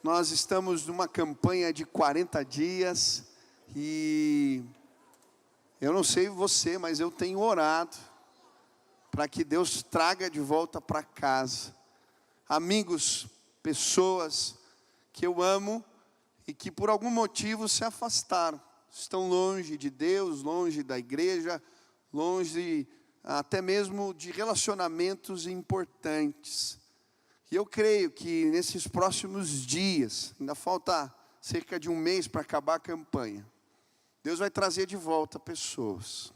Nós estamos numa campanha de 40 dias e eu não sei você, mas eu tenho orado para que Deus traga de volta para casa amigos, pessoas que eu amo e que por algum motivo se afastaram, estão longe de Deus, longe da igreja, longe até mesmo de relacionamentos importantes. E eu creio que nesses próximos dias, ainda falta cerca de um mês para acabar a campanha, Deus vai trazer de volta pessoas.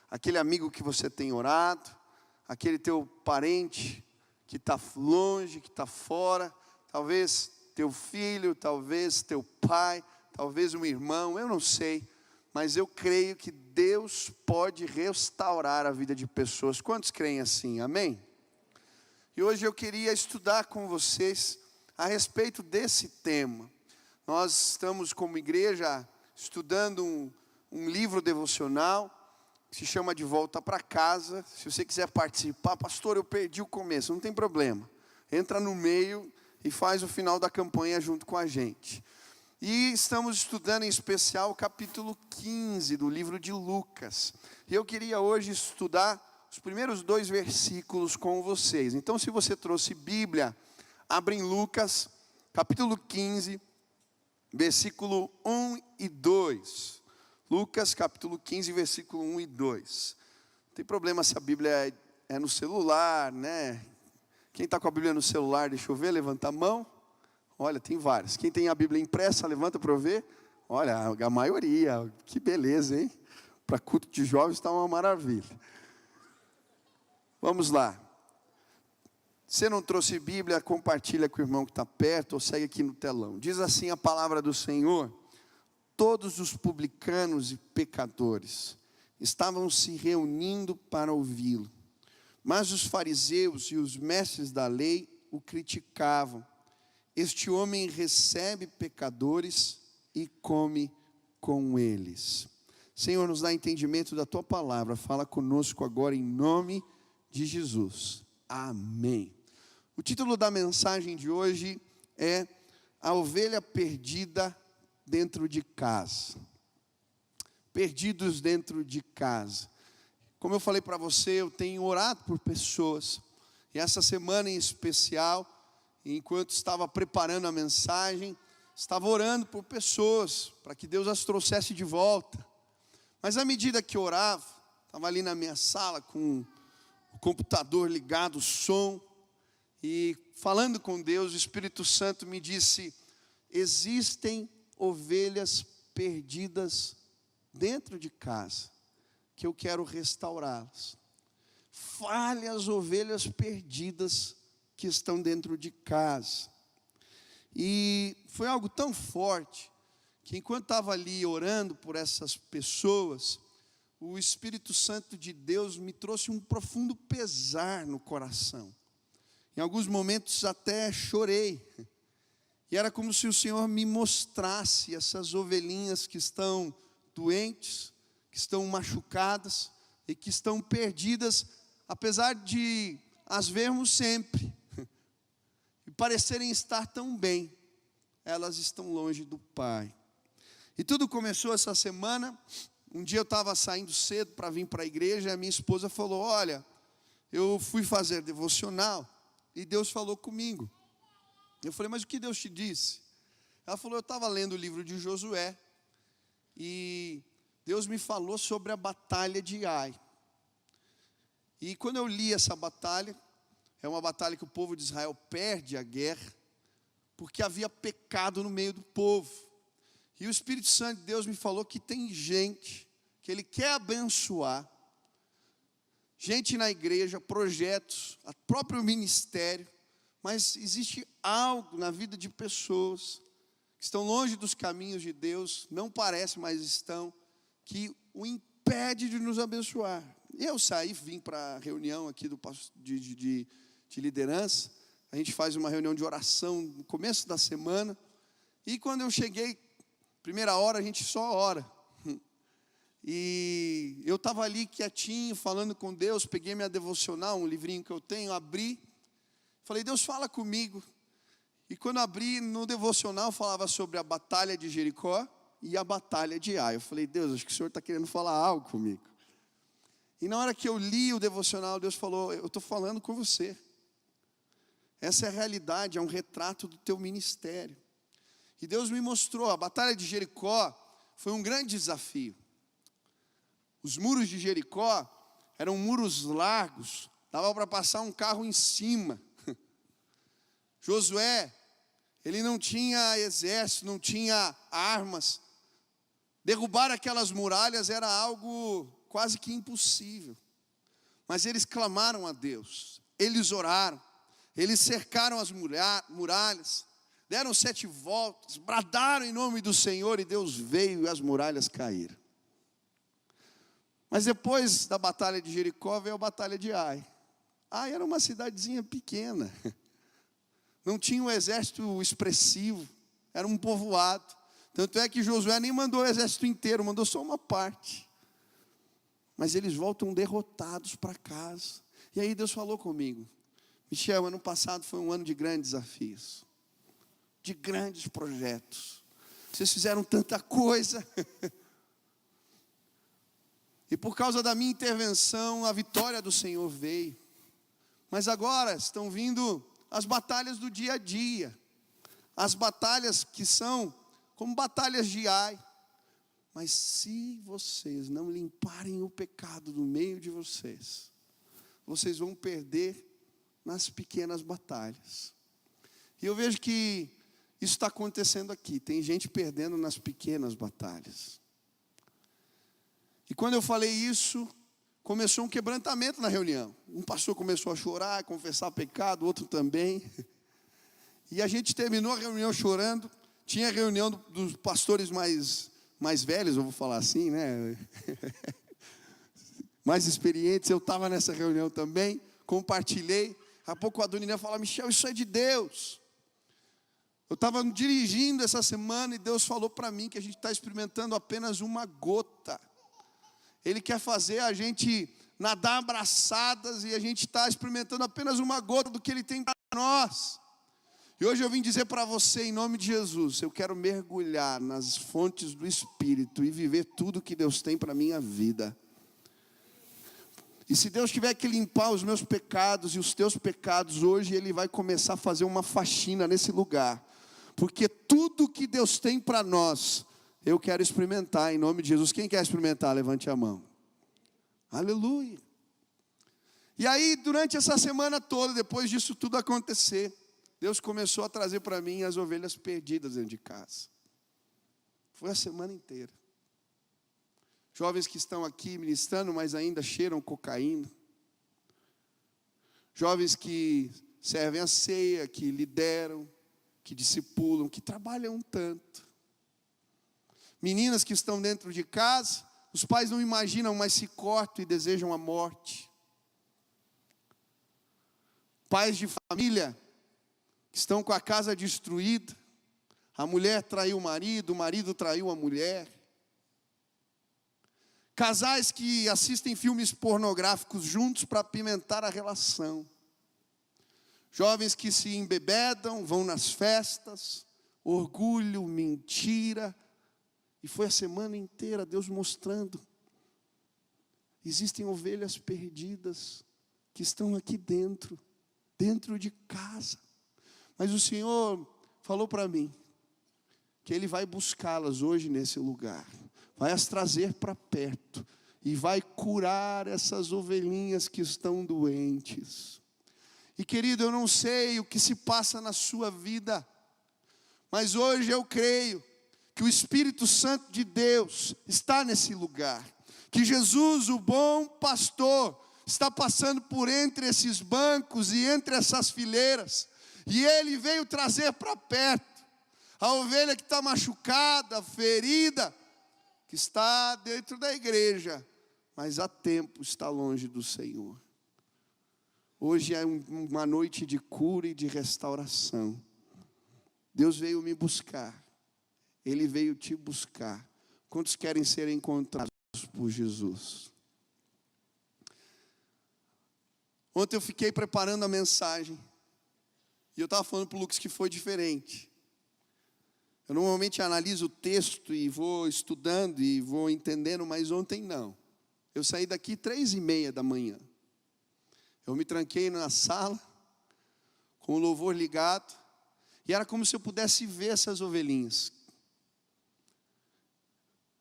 Aquele amigo que você tem orado, aquele teu parente que está longe, que está fora, talvez teu filho, talvez teu pai, talvez um irmão, eu não sei. Mas eu creio que Deus pode restaurar a vida de pessoas. Quantos creem assim? Amém? E hoje eu queria estudar com vocês a respeito desse tema. Nós estamos como igreja estudando um livro devocional que se chama De Volta para Casa. Se você quiser participar, pastor, eu perdi o começo, não tem problema. Entra no meio e faz o final da campanha junto com a gente. E estamos estudando em especial o capítulo 15 do livro de Lucas. E eu queria hoje estudar os primeiros 2 versículos com vocês. Então, se você trouxe Bíblia, abre em Lucas, capítulo 15, versículo 1 e 2. Lucas, capítulo 15, versículo 1 e 2. Não tem problema se a Bíblia é no celular, né? Quem está com a Bíblia no celular, deixa eu ver, levanta a mão. Olha, tem várias. Quem tem a Bíblia impressa, levanta para eu ver. Olha, a maioria, que beleza, hein? Para culto de jovens está uma maravilha. Vamos lá. Se não trouxe Bíblia, compartilha com o irmão que está perto ou segue aqui no telão. Diz assim a palavra do Senhor: todos os publicanos e pecadores estavam se reunindo para ouvi-lo. Mas os fariseus e os mestres da lei o criticavam. Este homem recebe pecadores e come com eles. Senhor, nos dá entendimento da tua palavra. Fala conosco agora em nome de Jesus. Amém. O título da mensagem de hoje é A Ovelha Perdida Dentro de Casa. Perdidos dentro de casa. Como eu falei para você, eu tenho orado por pessoas. E essa semana em especial, enquanto estava preparando a mensagem, estava orando por pessoas, para que Deus as trouxesse de volta. Mas à medida que eu orava, estava ali na minha sala com o computador ligado, o som, e falando com Deus, o Espírito Santo me disse: existem ovelhas perdidas dentro de casa, que eu quero restaurá-las. Fale as ovelhas perdidas que estão dentro de casa. E foi algo tão forte, que enquanto estava ali orando por essas pessoas, o Espírito Santo de Deus me trouxe um profundo pesar no coração. Em alguns momentos até chorei. E era como se o Senhor me mostrasse essas ovelhinhas que estão doentes, que estão machucadas e que estão perdidas, apesar de as vermos sempre e parecerem estar tão bem, elas estão longe do Pai. E tudo começou essa semana. Um dia eu estava saindo cedo para vir para a igreja, e a minha esposa falou: olha, eu fui fazer devocional e Deus falou comigo. Eu falei: mas o que Deus te disse? Ela falou: eu estava lendo o livro de Josué e Deus me falou sobre a batalha de Ai. E quando eu li essa batalha, é uma batalha que o povo de Israel perde a guerra, porque havia pecado no meio do povo. E o Espírito Santo de Deus me falou que tem gente que Ele quer abençoar, gente na igreja, projetos, o próprio ministério, mas existe algo na vida de pessoas que estão longe dos caminhos de Deus, não parece, mas estão, que o impede de nos abençoar. Eu saí, vim para a reunião aqui de liderança. A gente faz uma reunião de oração no começo da semana. E quando eu cheguei, primeira hora, a gente só ora. E eu estava ali quietinho, falando com Deus. Peguei minha devocional, um livrinho que eu tenho, abri. Falei: Deus, fala comigo. E quando abri no devocional, falava sobre a batalha de Jericó e a batalha de Ai. Eu falei, Deus, acho que o Senhor está querendo falar algo comigo. E na hora que eu li o devocional, Deus falou, eu estou falando com você. Essa é a realidade, é um retrato do teu ministério. E Deus me mostrou, a batalha de Jericó foi um grande desafio. Os muros de Jericó eram muros largos, dava para passar um carro em cima. Josué, ele não tinha exército, não tinha armas. Derrubar aquelas muralhas era algo quase que impossível. Mas eles clamaram a Deus, eles oraram, eles cercaram as muralhas, deram 7 voltas, bradaram em nome do Senhor e Deus veio e as muralhas caíram. Mas depois da batalha de Jericó veio a batalha de Ai. Ai era uma cidadezinha pequena, não tinha um exército expressivo, era um povoado. Tanto é que Josué nem mandou o exército inteiro, mandou só uma parte. Mas eles voltam derrotados para casa. E aí Deus falou comigo, Michel, ano passado foi um ano de grandes desafios, de grandes projetos. Vocês fizeram tanta coisa. E por causa da minha intervenção, a vitória do Senhor veio. Mas agora estão vindo as batalhas do dia a dia. As batalhas que são como batalhas de Ai. Mas se vocês não limparem o pecado do meio de vocês, vocês vão perder nas pequenas batalhas. E eu vejo que isso está acontecendo aqui. Tem gente perdendo nas pequenas batalhas. E quando eu falei isso, começou um quebrantamento na reunião. Um pastor começou a chorar, a confessar pecado, outro também. E a gente terminou a reunião chorando. Tinha a reunião dos pastores mais velhos, eu vou falar assim, né? Mais experientes. Eu estava nessa reunião também, compartilhei. Daqui a pouco a dona Inês fala, Michel, isso é de Deus. Eu estava dirigindo essa semana e Deus falou para mim que a gente está experimentando apenas uma gota. Ele quer fazer a gente nadar abraçadas e a gente está experimentando apenas uma gota do que Ele tem para nós. E hoje eu vim dizer para você, em nome de Jesus, eu quero mergulhar nas fontes do Espírito e viver tudo que Deus tem para a minha vida. E se Deus tiver que limpar os meus pecados e os teus pecados, hoje Ele vai começar a fazer uma faxina nesse lugar. Porque tudo que Deus tem para nós, eu quero experimentar em nome de Jesus. Quem quer experimentar? Levante a mão. Aleluia. E aí, durante essa semana toda, depois disso tudo acontecer, Deus começou a trazer para mim as ovelhas perdidas dentro de casa. Foi a semana inteira. Jovens que estão aqui ministrando, mas ainda cheiram cocaína. Jovens que servem a ceia, que lideram, que discipulam, que trabalham tanto. Meninas que estão dentro de casa, os pais não imaginam, mas se cortam e desejam a morte. Pais de família que estão com a casa destruída, a mulher traiu o marido traiu a mulher. Casais que assistem filmes pornográficos juntos para apimentar a relação. Jovens que se embebedam, vão nas festas, orgulho, mentira. E foi a semana inteira Deus mostrando. Existem ovelhas perdidas que estão aqui dentro de casa. Mas o Senhor falou para mim que Ele vai buscá-las hoje nesse lugar. Vai as trazer para perto e vai curar essas ovelhinhas que estão doentes. E querido, eu não sei o que se passa na sua vida, mas hoje eu creio que o Espírito Santo de Deus está nesse lugar, que Jesus, o bom pastor, está passando por entre esses bancos e entre essas fileiras, e Ele veio trazer para perto a ovelha que está machucada, ferida, que está dentro da igreja, mas há tempo está longe do Senhor. Hoje é uma noite de cura e de restauração. Deus veio me buscar. Ele veio te buscar. Quantos querem ser encontrados por Jesus? Ontem eu fiquei preparando a mensagem. E eu estava falando para o Lucas que foi diferente. Eu normalmente analiso o texto e vou estudando e vou entendendo, mas ontem não. Eu saí daqui 3:30 da manhã. Eu me tranquei na sala, com o louvor ligado, e era como se eu pudesse ver essas ovelhinhas.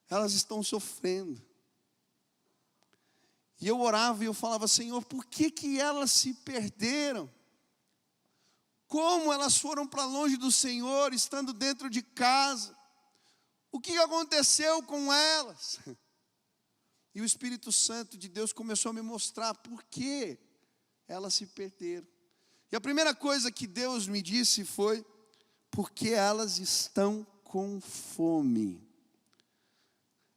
Elas estão sofrendo. E eu orava e eu falava: Senhor, por que elas se perderam? Como elas foram para longe do Senhor, estando dentro de casa? O que aconteceu com elas? E o Espírito Santo de Deus começou a me mostrar por que elas se perderam. E a primeira coisa que Deus me disse foi: porque elas estão com fome.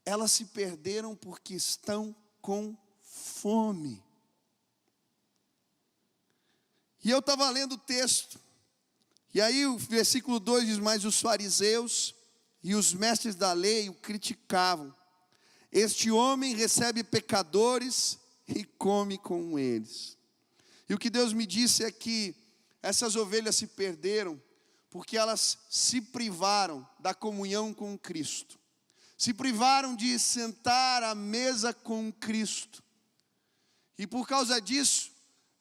Elas se perderam porque estão com fome. E eu estava lendo o texto, e aí o versículo 2 diz: mas os fariseus e os mestres da lei o criticavam. Este homem recebe pecadores e come com eles. E o que Deus me disse é que essas ovelhas se perderam porque elas se privaram da comunhão com Cristo. Se privaram de sentar à mesa com Cristo. E por causa disso,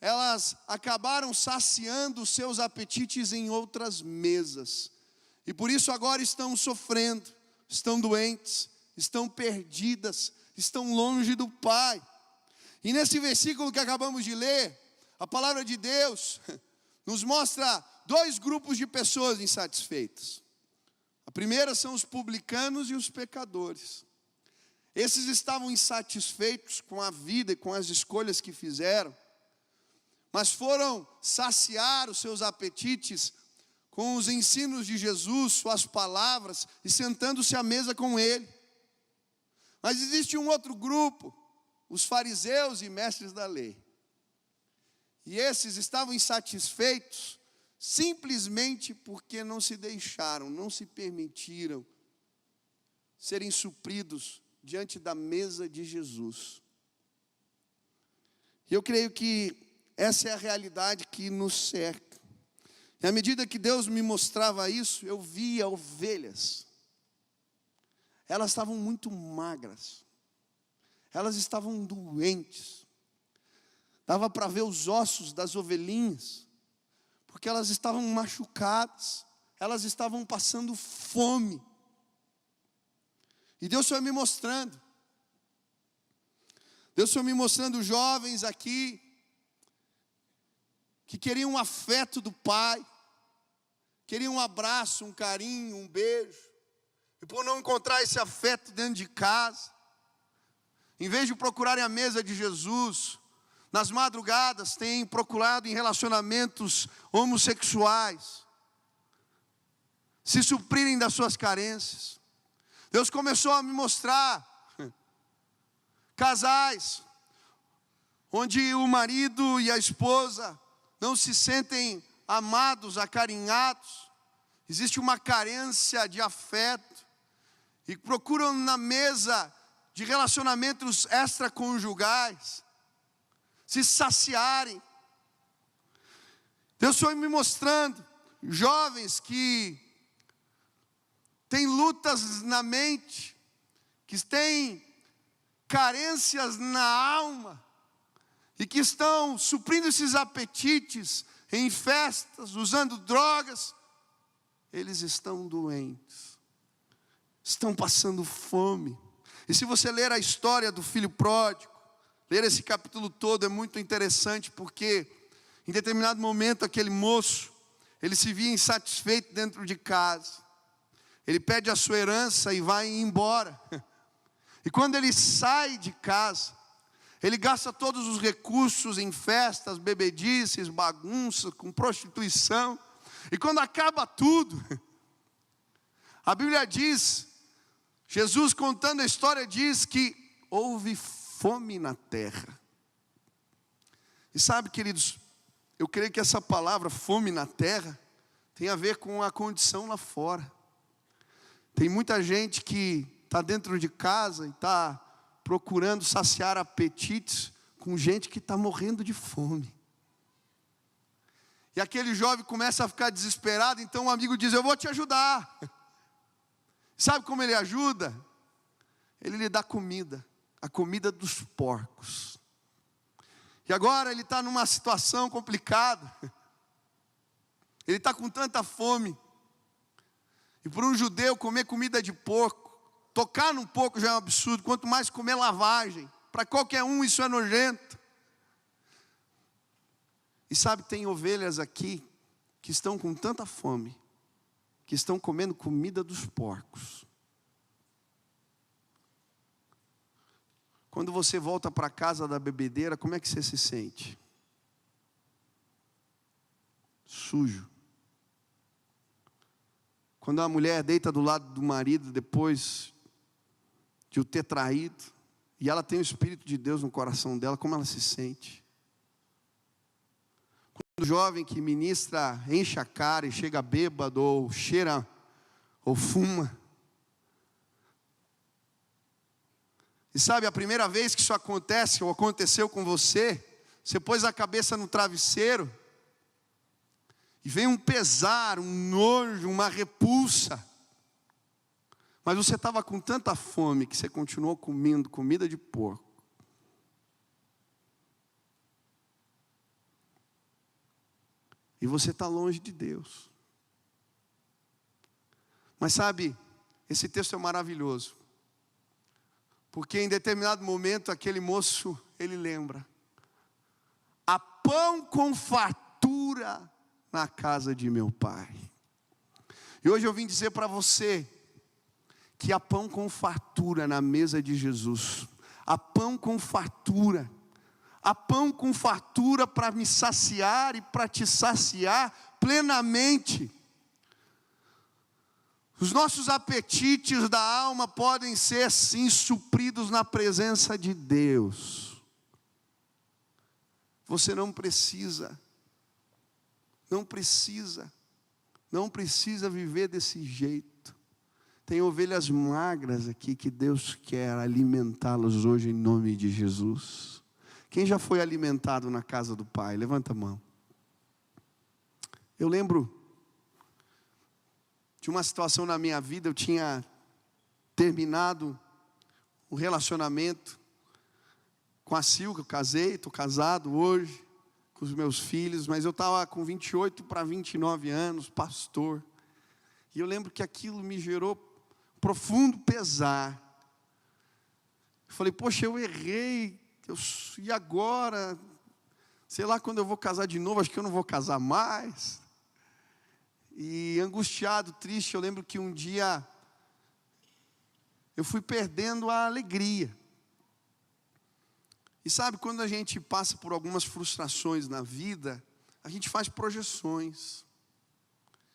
elas acabaram saciando os seus apetites em outras mesas. E por isso agora estão sofrendo, estão doentes, estão perdidas, estão longe do Pai. E nesse versículo que acabamos de ler, a palavra de Deus nos mostra dois grupos de pessoas insatisfeitas. A primeira são os publicanos e os pecadores. Esses estavam insatisfeitos com a vida e com as escolhas que fizeram, mas foram saciar os seus apetites com os ensinos de Jesus, suas palavras, e sentando-se à mesa com Ele. Mas existe um outro grupo, os fariseus e mestres da lei. E esses estavam insatisfeitos simplesmente porque não se deixaram, não se permitiram serem supridos diante da mesa de Jesus. E eu creio que essa é a realidade que nos cerca. E à medida que Deus me mostrava isso, eu via ovelhas. Elas estavam muito magras. Elas estavam doentes. Dava para ver os ossos das ovelhinhas, porque elas estavam machucadas, elas estavam passando fome. E Deus foi me mostrando. Deus foi me mostrando jovens aqui, que queriam um afeto do Pai, queriam um abraço, um carinho, um beijo. E por não encontrar esse afeto dentro de casa, em vez de procurarem a mesa de Jesus, nas madrugadas têm procurado em relacionamentos homossexuais, se suprirem das suas carências. Deus começou a me mostrar casais onde o marido e a esposa não se sentem amados, acarinhados. Existe uma carência de afeto e procuram na mesa de relacionamentos extraconjugais se saciarem. Deus foi me mostrando jovens que têm lutas na mente, que têm carências na alma, e que estão suprindo esses apetites em festas, usando drogas. Eles estão doentes, estão passando fome. E se você ler a história do filho pródigo, ler esse capítulo todo é muito interessante, porque em determinado momento aquele moço, ele se via insatisfeito dentro de casa. Ele pede a sua herança e vai embora. E quando ele sai de casa, ele gasta todos os recursos em festas, bebedices, bagunça, com prostituição. E quando acaba tudo, a Bíblia diz, Jesus contando a história diz que houve fome na terra. E sabe, queridos, eu creio que essa palavra fome na terra tem a ver com a condição lá fora. Tem muita gente que está dentro de casa e está procurando saciar apetites com gente que está morrendo de fome. E aquele jovem começa a ficar desesperado, então o amigo diz: eu vou te ajudar. Sabe como ele ajuda? Ele lhe dá comida, a comida dos porcos. E agora ele está numa situação complicada. Ele está com tanta fome. E para um judeu comer comida de porco, tocar num porco já é um absurdo, quanto mais comer lavagem. Para qualquer um isso é nojento. E sabe, tem ovelhas aqui que estão com tanta fome, que estão comendo comida dos porcos. Quando você volta para a casa da bebedeira, como é que você se sente? Sujo. Quando a mulher deita do lado do marido depois de o ter traído, e ela tem o Espírito de Deus no coração dela, como ela se sente? Quando o jovem que ministra enche a cara e chega bêbado, ou cheira, ou fuma. E sabe, a primeira vez que isso acontece, ou aconteceu com você, você pôs a cabeça no travesseiro, e vem um pesar, um nojo, uma repulsa. Mas você estava com tanta fome, que você continuou comendo comida de porco. E você está longe de Deus. Mas sabe, esse texto é maravilhoso. Porque em determinado momento, aquele moço, ele lembra: há pão com fartura na casa de meu pai. E hoje eu vim dizer para você, que há pão com fartura na mesa de Jesus. Há pão com fartura. Há pão com fartura para me saciar e para te saciar plenamente. Os nossos apetites da alma podem ser sim supridos na presença de Deus. Você não precisa viver desse jeito. Tem ovelhas magras aqui que Deus quer alimentá-las hoje em nome de Jesus. Quem já foi alimentado na casa do Pai? Levanta a mão. Eu lembro de uma situação na minha vida. Eu tinha terminado um relacionamento com a Silvia, eu casei, estou casado hoje, com os meus filhos, mas eu estava com 28 para 29 anos, pastor. E eu lembro que aquilo me gerou profundo pesar. Eu falei: poxa, eu errei, e agora? Sei lá, quando eu vou casar de novo, acho que eu não vou casar mais. E angustiado, triste, eu lembro que um dia eu fui perdendo a alegria. E sabe, quando a gente passa por algumas frustrações na vida, a gente faz projeções.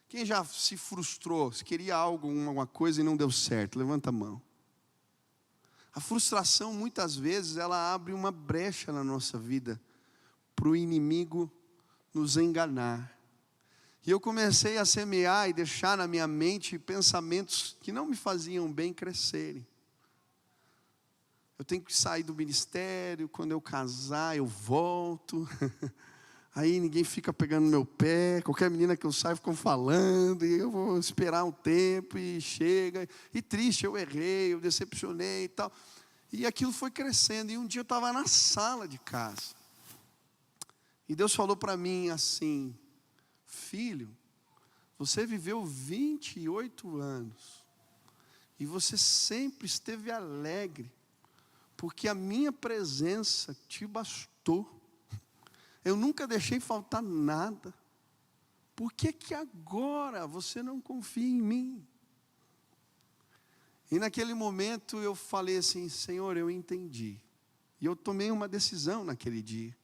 Quem já se frustrou, se queria algo, alguma coisa e não deu certo? Levanta a mão. A frustração, muitas vezes, ela abre uma brecha na nossa vida, para o inimigo nos enganar. E eu comecei a semear e deixar na minha mente pensamentos que não me faziam bem crescerem. Eu tenho que sair do ministério, quando eu casar eu volto. Aí ninguém fica pegando no meu pé, qualquer menina que eu saio ficam falando, e eu vou esperar um tempo e chega. E triste, eu errei, eu decepcionei e tal. E aquilo foi crescendo, e um dia eu estava na sala de casa. E Deus falou para mim assim: filho, você viveu 28 anos, e você sempre esteve alegre, porque a minha presença te bastou. Eu nunca deixei faltar nada. Por que que agora você não confia em mim? E naquele momento eu falei assim: Senhor, eu entendi. E eu tomei uma decisão naquele dia.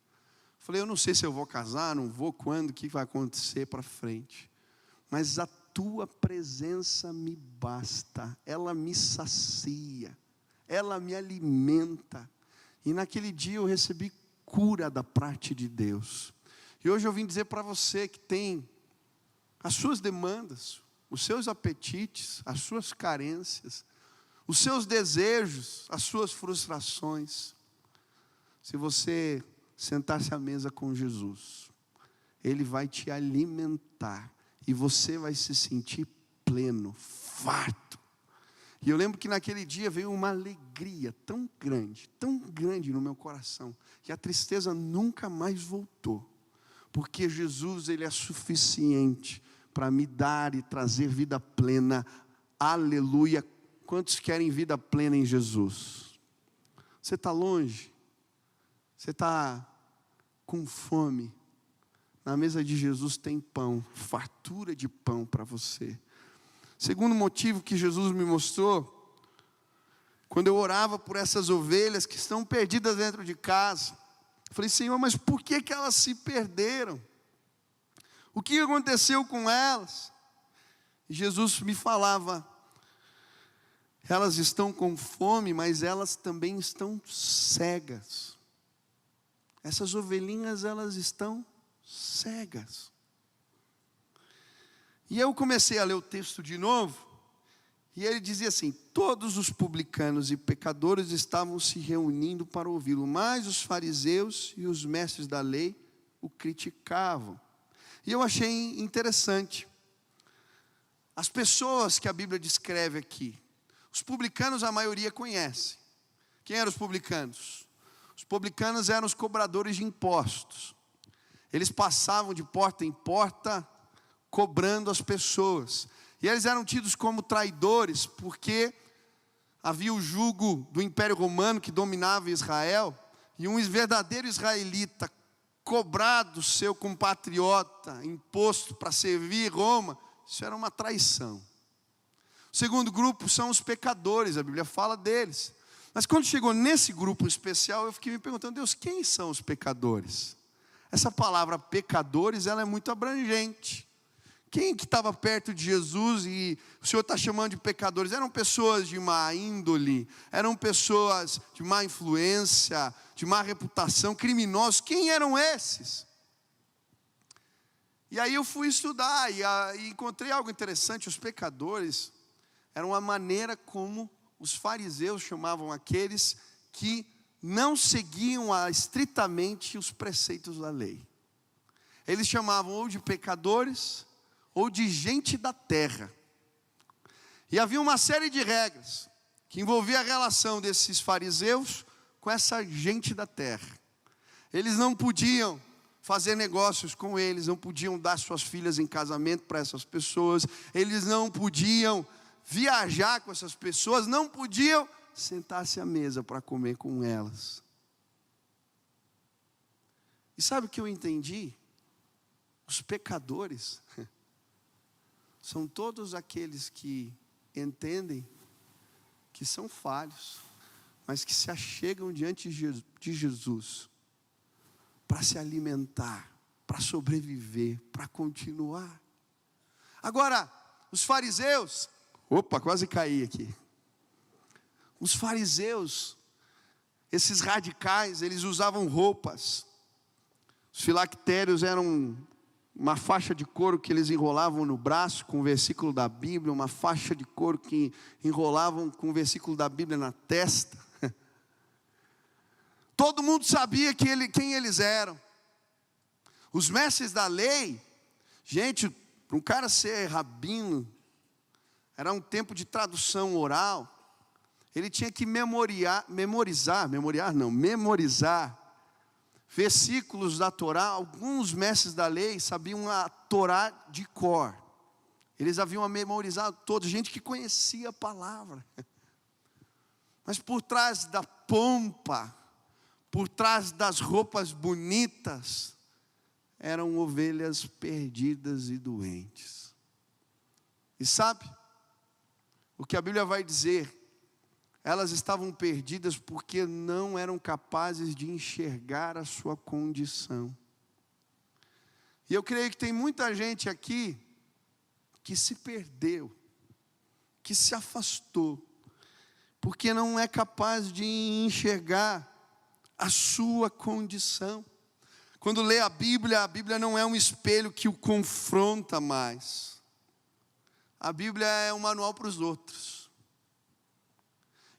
Falei: eu não sei se eu vou casar, não vou, quando, o que vai acontecer para frente. Mas a tua presença me basta. Ela me sacia. Ela me alimenta. E naquele dia eu recebi cura da parte de Deus. E hoje eu vim dizer para você que tem as suas demandas, os seus apetites, as suas carências, os seus desejos, as suas frustrações. Se você sentar-se à mesa com Jesus, Ele vai te alimentar. E você vai se sentir pleno, farto. E eu lembro que naquele dia veio uma alegria tão grande no meu coração, que a tristeza nunca mais voltou. Porque Jesus, Ele é suficiente para me dar e trazer vida plena. Aleluia. Quantos querem vida plena em Jesus? Você está longe? Você está com fome? Na mesa de Jesus tem pão, fartura de pão para você. Segundo motivo que Jesus me mostrou, quando eu orava por essas ovelhas que estão perdidas dentro de casa, eu falei, Senhor, mas por que elas se perderam? O que aconteceu com elas? E Jesus me falava, elas estão com fome, mas elas também estão cegas. Essas ovelhinhas, elas estão cegas. E eu comecei a ler o texto de novo, e ele dizia assim, todos os publicanos e pecadores estavam se reunindo para ouvi-lo, mas os fariseus e os mestres da lei o criticavam. E eu achei interessante, as pessoas que a Bíblia descreve aqui, os publicanos a maioria conhece. Quem eram os publicanos? Os publicanos eram os cobradores de impostos. Eles passavam de porta em porta, cobrando as pessoas. E eles eram tidos como traidores, porque havia o jugo do Império Romano que dominava Israel, e um verdadeiro israelita, cobrado seu compatriota, imposto para servir Roma, isso era uma traição. O segundo grupo são os pecadores, a Bíblia fala deles. Mas quando chegou nesse grupo especial, eu fiquei me perguntando, Deus, quem são os pecadores? Essa palavra pecadores, ela é muito abrangente. Quem que estava perto de Jesus e o Senhor está chamando de pecadores? Eram pessoas de má índole, eram pessoas de má influência, de má reputação, criminosos. Quem eram esses? E aí eu fui estudar e encontrei algo interessante. Os pecadores eram a maneira como os fariseus chamavam aqueles que não seguiam estritamente os preceitos da lei. Eles chamavam ou de pecadores ou de gente da terra. E havia uma série de regras que envolvia a relação desses fariseus com essa gente da terra. Eles não podiam fazer negócios com eles, não podiam dar suas filhas em casamento para essas pessoas, eles não podiam viajar com essas pessoas, não podiam sentar-se à mesa para comer com elas. E sabe o que eu entendi? Os pecadores são todos aqueles que entendem que são falhos, mas que se achegam diante de Jesus para se alimentar, para sobreviver, para continuar. Agora, os fariseus, quase caí aqui. Os fariseus, esses radicais, eles usavam roupas. Os filactérios eram uma faixa de couro que eles enrolavam no braço com o versículo da Bíblia, uma faixa de couro que enrolavam com o versículo da Bíblia na testa. Todo mundo sabia quem eles eram. Os mestres da lei, gente, para um cara ser rabino, era um tempo de tradução oral, ele tinha que memorizar versículos da Torá. Alguns mestres da lei sabiam a Torá de cor. Eles haviam memorizado todos, gente que conhecia a palavra. Mas por trás da pompa, por trás das roupas bonitas, eram ovelhas perdidas e doentes. E sabe, o que a Bíblia vai dizer, elas estavam perdidas porque não eram capazes de enxergar a sua condição. E eu creio que tem muita gente aqui que se perdeu, que se afastou, porque não é capaz de enxergar a sua condição. Quando lê a Bíblia não é um espelho que o confronta mais. A Bíblia é um manual para os outros.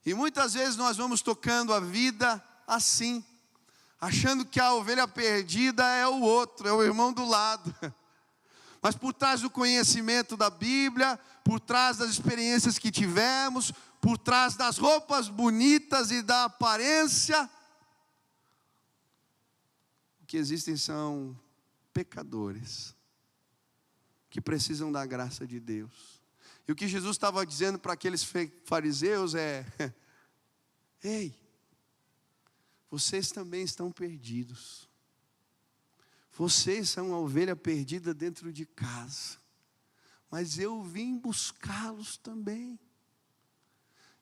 E muitas vezes nós vamos tocando a vida assim. achando que a ovelha perdida é o outro, é o irmão do lado. Mas por trás do conhecimento da Bíblia, por trás das experiências que tivemos, por trás das roupas bonitas e da aparência, o que existem são pecadores que precisam da graça de Deus. E o que Jesus estava dizendo para aqueles fariseus é: ei, vocês também estão perdidos. Vocês são uma ovelha perdida dentro de casa, mas eu vim buscá-los também.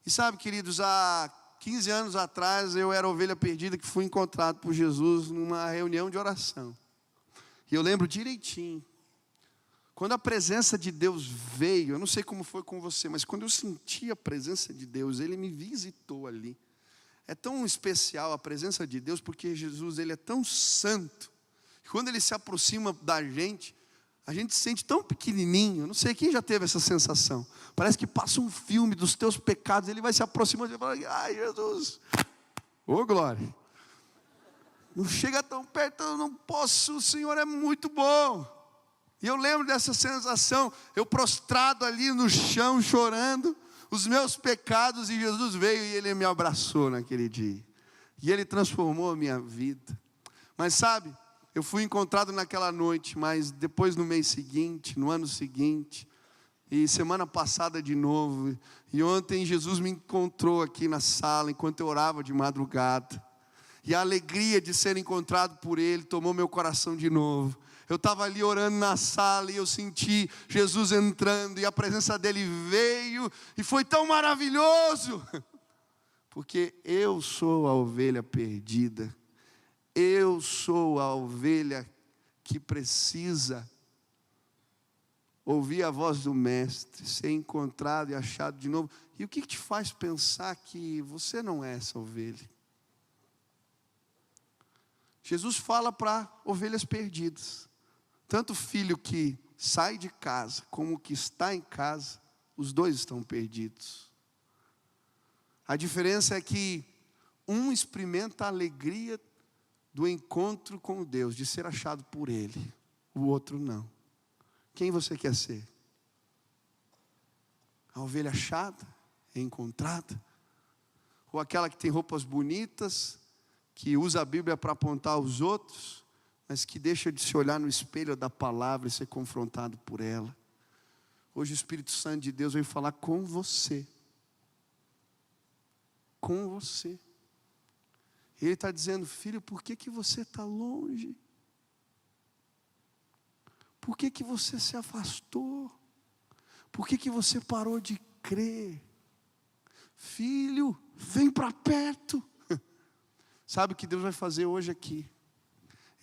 E sabe, queridos, há 15 anos atrás eu era a ovelha perdida que fui encontrado por Jesus numa reunião de oração. E eu lembro direitinho, quando a presença de Deus veio, eu não sei como foi com você, mas quando eu senti a presença de Deus, Ele me visitou ali. É tão especial a presença de Deus, porque Jesus, Ele é tão santo, que quando Ele se aproxima da gente, a gente se sente tão pequenininho. Não sei quem já teve essa sensação. Parece que passa um filme dos teus pecados, Ele vai se aproximando e fala: ai, Jesus, ô glória, não chega tão perto, eu não posso, o Senhor é muito bom. E eu lembro dessa sensação, eu prostrado ali no chão, chorando os meus pecados, e Jesus veio e Ele me abraçou naquele dia, e Ele transformou a minha vida. Mas sabe, eu fui encontrado naquela noite, mas depois no mês seguinte, no ano seguinte, e semana passada de novo, e ontem Jesus me encontrou aqui na sala, enquanto eu orava de madrugada, e a alegria de ser encontrado por Ele tomou meu coração de novo. Eu estava ali orando na sala e eu senti Jesus entrando, e a presença dEle veio, e foi tão maravilhoso, porque eu sou a ovelha perdida, eu sou a ovelha que precisa ouvir a voz do Mestre, ser encontrado e achado de novo. E o que te faz pensar que você não é essa ovelha? Jesus fala para ovelhas perdidas. Tanto o filho que sai de casa, como o que está em casa, os dois estão perdidos. A diferença é que um experimenta a alegria do encontro com Deus, de ser achado por Ele, o outro não. Quem você quer ser? A ovelha achada, encontrada? Ou aquela que tem roupas bonitas, que usa a Bíblia para apontar aos outros, mas que deixa de se olhar no espelho da palavra e ser confrontado por ela? Hoje o Espírito Santo de Deus veio falar com você. Com você. Ele está dizendo: filho, por que você está longe? Por que você se afastou? Por que você parou de crer? Filho, vem para perto. Sabe o que Deus vai fazer hoje aqui?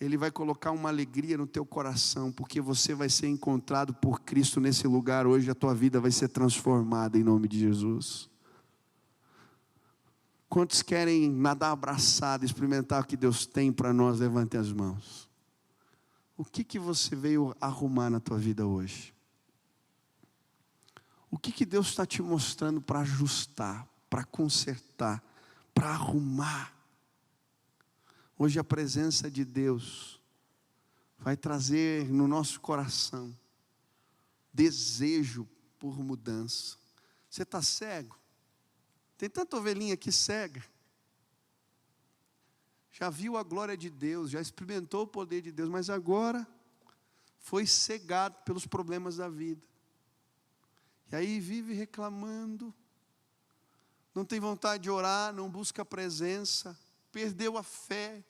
Ele vai colocar uma alegria no teu coração, porque você vai ser encontrado por Cristo nesse lugar hoje. A tua vida vai ser transformada em nome de Jesus. Quantos querem nadar abraçado, experimentar o que Deus tem para nós? Levante as mãos. O que você veio arrumar na tua vida hoje? O que Deus está te mostrando para ajustar, para consertar, para arrumar? Hoje a presença de Deus vai trazer no nosso coração desejo por mudança. Você está cego? Tem tanta ovelhinha aqui cega. Já viu a glória de Deus, já experimentou o poder de Deus, mas agora foi cegado pelos problemas da vida. E aí vive reclamando, não tem vontade de orar, não busca a presença, perdeu a fé.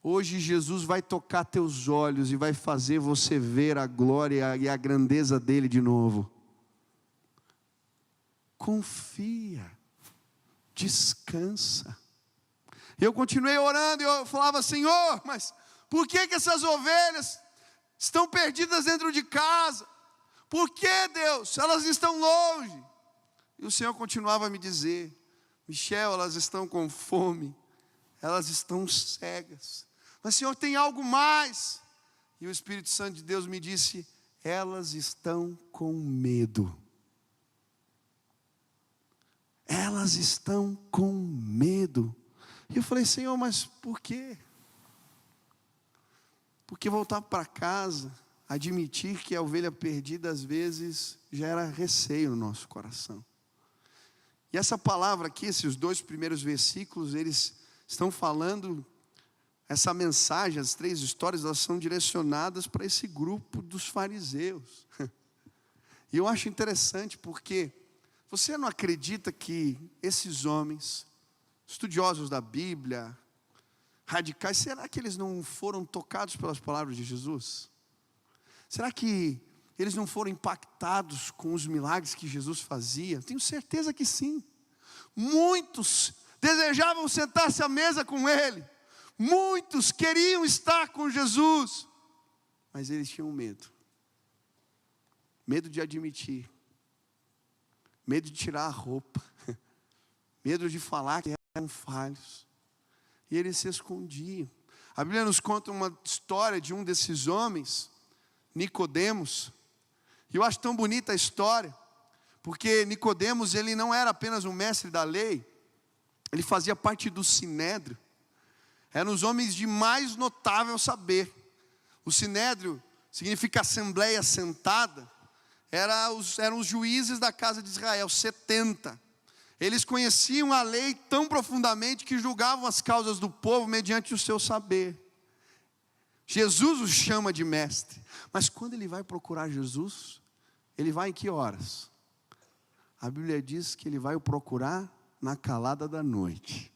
Hoje Jesus vai tocar teus olhos e vai fazer você ver a glória e a grandeza dele de novo. Confia, descansa. Eu continuei orando e eu falava: Senhor, mas por que essas ovelhas estão perdidas dentro de casa? Por que, Deus? Elas estão longe. E o Senhor continuava a me dizer: Michel, elas estão com fome, elas estão cegas. Mas, Senhor, tem algo mais. E o Espírito Santo de Deus me disse: elas estão com medo. Elas estão com medo. E eu falei, Senhor, mas por quê? Porque voltar para casa, admitir que a ovelha perdida às vezes gera receio no nosso coração. E essa palavra aqui, esses 2 primeiros versículos, eles estão falando, essa mensagem, as 3 histórias, elas são direcionadas para esse grupo dos fariseus. E eu acho interessante porque você não acredita que esses homens, estudiosos da Bíblia, radicais, será que eles não foram tocados pelas palavras de Jesus? Será que eles não foram impactados com os milagres que Jesus fazia? Tenho certeza que sim. Muitos desejavam sentar-se à mesa com Ele. Muitos queriam estar com Jesus. Mas eles tinham medo. Medo de admitir. Medo de tirar a roupa. Medo de falar que eram falhos. E eles se escondiam. A Bíblia nos conta uma história de um desses homens, Nicodemos. E eu acho tão bonita a história, porque Nicodemos, ele não era apenas um mestre da lei, ele fazia parte do Sinédrio. Eram os homens de mais notável saber. O Sinédrio significa assembleia sentada. Eram os juízes da casa de Israel, 70. Eles conheciam a lei tão profundamente que julgavam as causas do povo mediante o seu saber. Jesus os chama de mestre. Mas quando ele vai procurar Jesus, ele vai em que horas? A Bíblia diz que ele vai o procurar na calada da noite.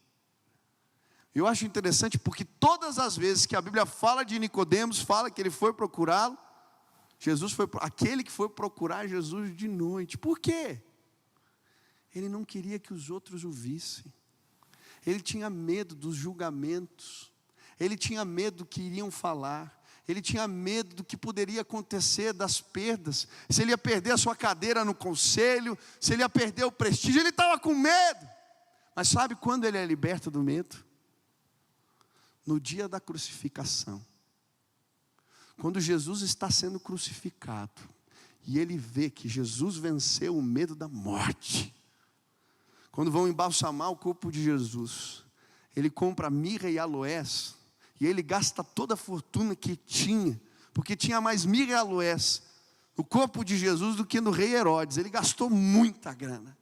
Eu acho interessante porque todas as vezes que a Bíblia fala de Nicodemos, fala que ele foi procurá-lo, Jesus foi aquele que foi procurar Jesus de noite. Por quê? Ele não queria que os outros o vissem. Ele tinha medo dos julgamentos. Ele tinha medo do que iriam falar. Ele tinha medo do que poderia acontecer, das perdas. Se ele ia perder a sua cadeira no conselho, se ele ia perder o prestígio, ele estava com medo. Mas sabe quando ele é liberto do medo? No dia da crucificação. Quando Jesus está sendo crucificado, e ele vê que Jesus venceu o medo da morte. Quando vão embalsamar o corpo de Jesus, ele compra mirra e aloés, e ele gasta toda a fortuna que tinha, porque tinha mais mirra e aloés no corpo de Jesus do que no rei Herodes. Ele gastou muita grana,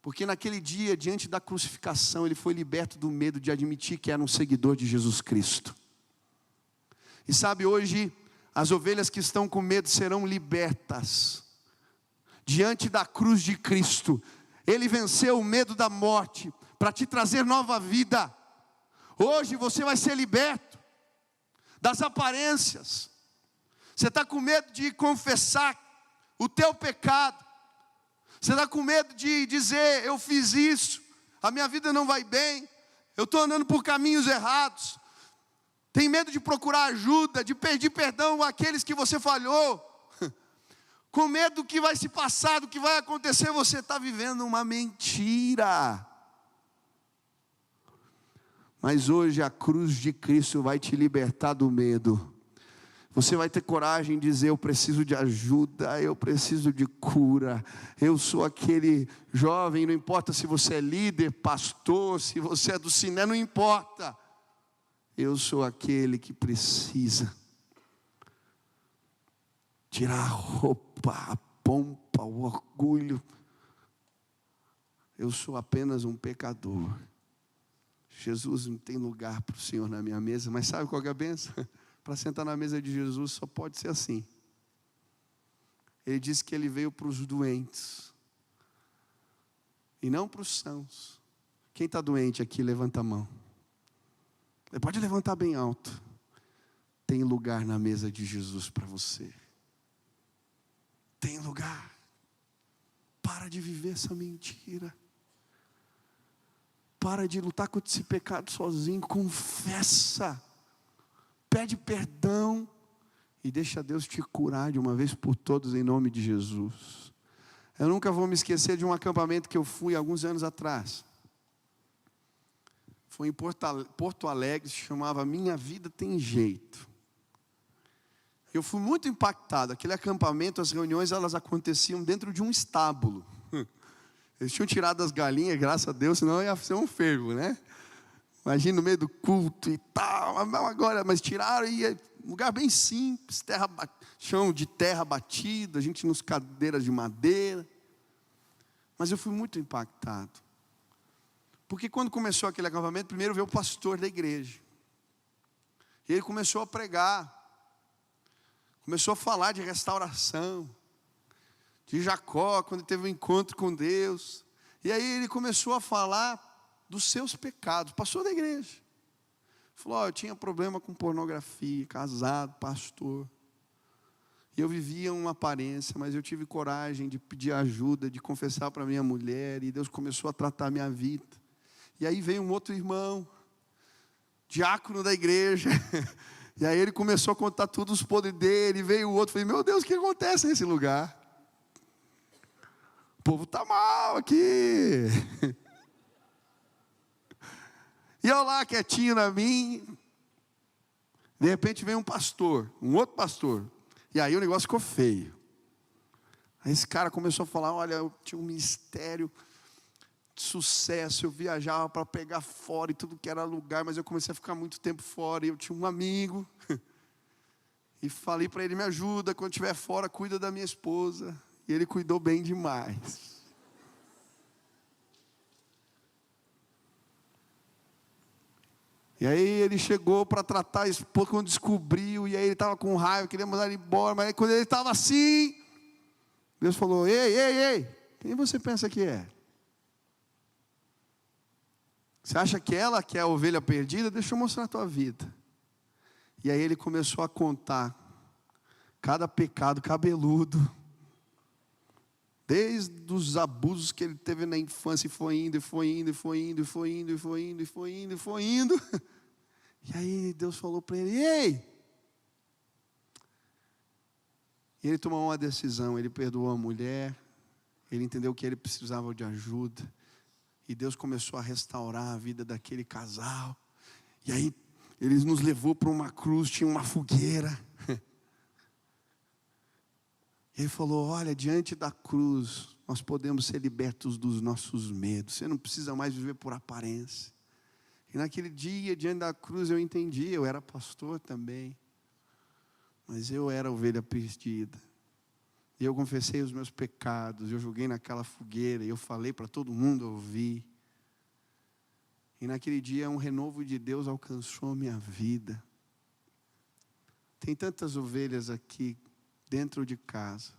porque naquele dia, diante da crucificação, ele foi liberto do medo de admitir que era um seguidor de Jesus Cristo. E sabe, hoje, as ovelhas que estão com medo serão libertas, diante da cruz de Cristo. Ele venceu o medo da morte, para te trazer nova vida. Hoje você vai ser liberto das aparências. Você está com medo de confessar o teu pecado. Você está com medo de dizer, eu fiz isso, a minha vida não vai bem, eu estou andando por caminhos errados. Tem medo de procurar ajuda, de pedir perdão àqueles que você falhou. Com medo do que vai se passar, do que vai acontecer, você está vivendo uma mentira. Mas hoje a cruz de Cristo vai te libertar do medo. Você vai ter coragem de dizer, eu preciso de ajuda, eu preciso de cura. Eu sou aquele jovem, não importa se você é líder, pastor, se você é do Siné, não importa. Eu sou aquele que precisa tirar a roupa, a pompa, o orgulho. Eu sou apenas um pecador. Jesus não tem lugar para o Senhor na minha mesa, mas sabe qual que é a bênção? Para sentar na mesa de Jesus só pode ser assim. Ele disse que ele veio para os doentes, e não para os sãos. Quem está doente aqui, levanta a mão. Você pode levantar bem alto. Tem lugar na mesa de Jesus para você. Tem lugar. Para de viver essa mentira. Para de lutar contra esse pecado sozinho. Confessa. Pede perdão. E deixa Deus te curar de uma vez por todas em nome de Jesus. Eu nunca vou me esquecer de um acampamento que eu fui alguns anos atrás. Foi em Porto Alegre, se chamava Minha Vida Tem Jeito. Eu fui muito impactado. Aquele acampamento, as reuniões, elas aconteciam dentro de um estábulo. Eles tinham tirado as galinhas, graças a Deus, senão ia ser um fervo, né? Imagina no meio do culto e tal. Agora, mas tiraram e um lugar bem simples, chão de terra batida, a gente nos cadeiras de madeira. Mas eu fui muito impactado. Porque quando começou aquele acampamento, primeiro veio o pastor da igreja. E ele começou a pregar. Começou a falar de restauração. De Jacó, quando teve um encontro com Deus. E aí ele começou a falar dos seus pecados. Pastor da igreja. Falou, eu tinha problema com pornografia, casado, pastor. E eu vivia uma aparência, mas eu tive coragem de pedir ajuda, de confessar para minha mulher. E Deus começou a tratar a minha vida. E aí veio um outro irmão, diácono da igreja. E aí ele começou a contar tudo os podres dele. E veio o outro, falei, meu Deus, o que acontece nesse lugar? O povo está mal aqui. E eu lá quietinho na minha. De repente vem um pastor, um outro pastor. E aí o negócio ficou feio. Aí esse cara começou a falar, olha, eu tinha um ministério de sucesso, eu viajava para pegar fora e tudo que era lugar, mas eu comecei a ficar muito tempo fora, e eu tinha um amigo, e falei para ele, me ajuda, quando estiver fora, cuida da minha esposa, e ele cuidou bem demais. E aí ele chegou para tratar a esposa, quando descobriu, e aí ele estava com raiva, queria mandar ele embora, mas aí quando ele estava assim, Deus falou, ei, quem você pensa que é? Você acha que ela que é a ovelha perdida? Deixa eu mostrar a tua vida. E aí ele começou a contar cada pecado cabeludo, desde os abusos que ele teve na infância, e foi indo. E aí Deus falou para ele, ei! E ele tomou uma decisão, ele perdoou a mulher, ele entendeu que ele precisava de ajuda. E Deus começou a restaurar a vida daquele casal. E aí ele nos levou para uma cruz, tinha uma fogueira. E ele falou, olha, diante da cruz, nós podemos ser libertos dos nossos medos. Você não precisa mais viver por aparência. E naquele dia, diante da cruz, eu entendi, eu era pastor também. Mas eu era ovelha perdida. E eu confessei os meus pecados, eu joguei naquela fogueira, e eu falei para todo mundo ouvir. E naquele dia um renovo de Deus alcançou a minha vida. Tem tantas ovelhas aqui dentro de casa,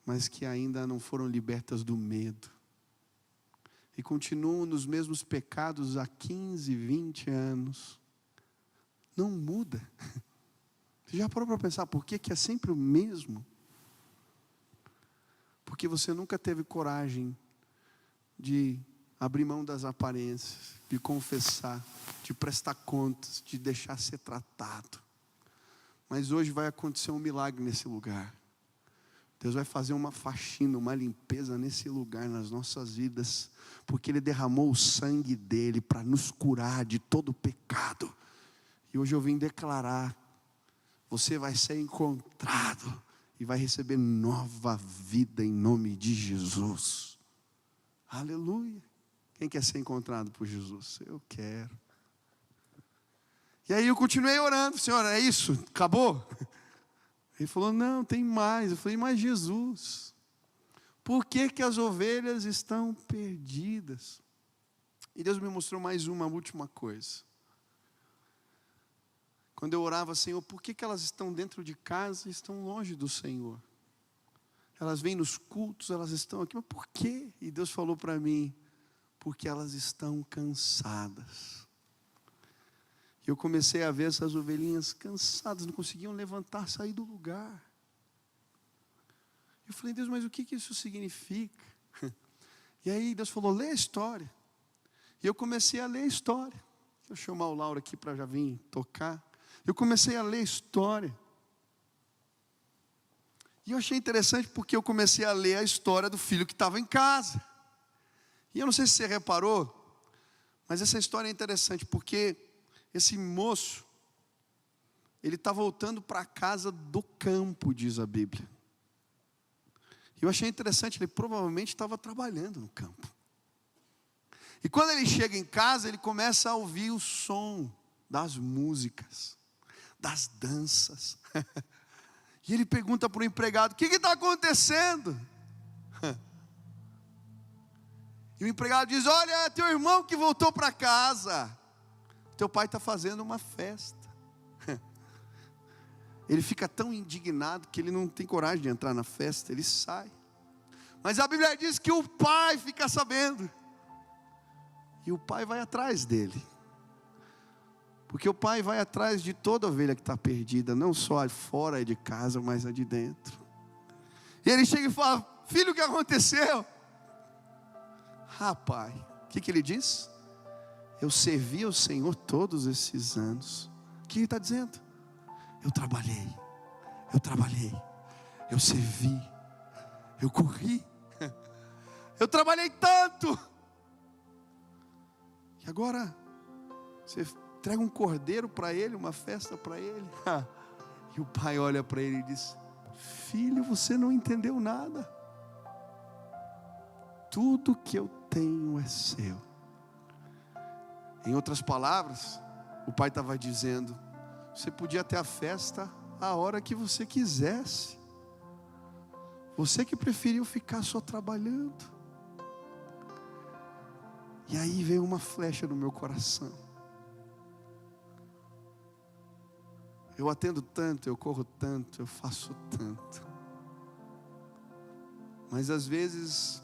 mas que ainda não foram libertas do medo. E continuam nos mesmos pecados há 15, 20 anos. Não muda. Você já parou para pensar por que é sempre o mesmo? Porque você nunca teve coragem de abrir mão das aparências, de confessar, de prestar contas, de deixar ser tratado. Mas hoje vai acontecer um milagre nesse lugar. Deus vai fazer uma faxina, uma limpeza nesse lugar, nas nossas vidas, porque Ele derramou o sangue dEle para nos curar de todo pecado. E hoje eu vim declarar, você vai ser encontrado e vai receber nova vida em nome de Jesus. Aleluia. Quem quer ser encontrado por Jesus? Eu quero. E aí eu continuei orando, Senhor, é isso? Acabou? Ele falou, não, tem mais. Eu falei, mas Jesus, por que as ovelhas estão perdidas? E Deus me mostrou mais uma última coisa. Quando eu orava, Senhor, por que elas estão dentro de casa e estão longe do Senhor? Elas vêm nos cultos, elas estão aqui, mas por quê? E Deus falou para mim, porque elas estão cansadas. Eu comecei a ver essas ovelhinhas cansadas, não conseguiam levantar, sair do lugar. Eu falei, Deus, mas o que isso significa? E aí Deus falou, lê a história. E eu comecei a ler a história. Deixa eu chamar o Lauro aqui para já vir tocar. Eu comecei a ler a história. E eu achei interessante porque eu comecei a ler a história do filho que estava em casa. E eu não sei se você reparou, mas essa história é interessante porque esse moço, ele está voltando para a casa do campo, diz a Bíblia. E eu achei interessante, ele provavelmente estava trabalhando no campo. E quando ele chega em casa, ele começa a ouvir o som das músicas, das danças. E ele pergunta para o empregado: o que está acontecendo? E o empregado diz: olha, é teu irmão que voltou para casa. Teu pai está fazendo uma festa. Ele fica tão indignado que ele não tem coragem de entrar na festa, ele sai. Mas a Bíblia diz que o pai fica sabendo. E o pai vai atrás dele. Porque o pai vai atrás de toda ovelha que está perdida, não só fora de casa, mas a de dentro. E ele chega e fala: filho, o que aconteceu? Ah, pai, o que ele diz? Eu servi ao Senhor todos esses anos. O que ele está dizendo? Eu trabalhei, eu servi, eu corri, eu trabalhei tanto. E agora, você entrega um cordeiro para ele, uma festa para ele. E o pai olha para ele e diz: filho, você não entendeu nada. Tudo que eu tenho é seu. Em outras palavras, o pai estava dizendo: você podia ter a festa a hora que você quisesse. Você que preferiu ficar só trabalhando. E aí veio uma flecha no meu coração. Eu atendo tanto, eu corro tanto, eu faço tanto. Mas às vezes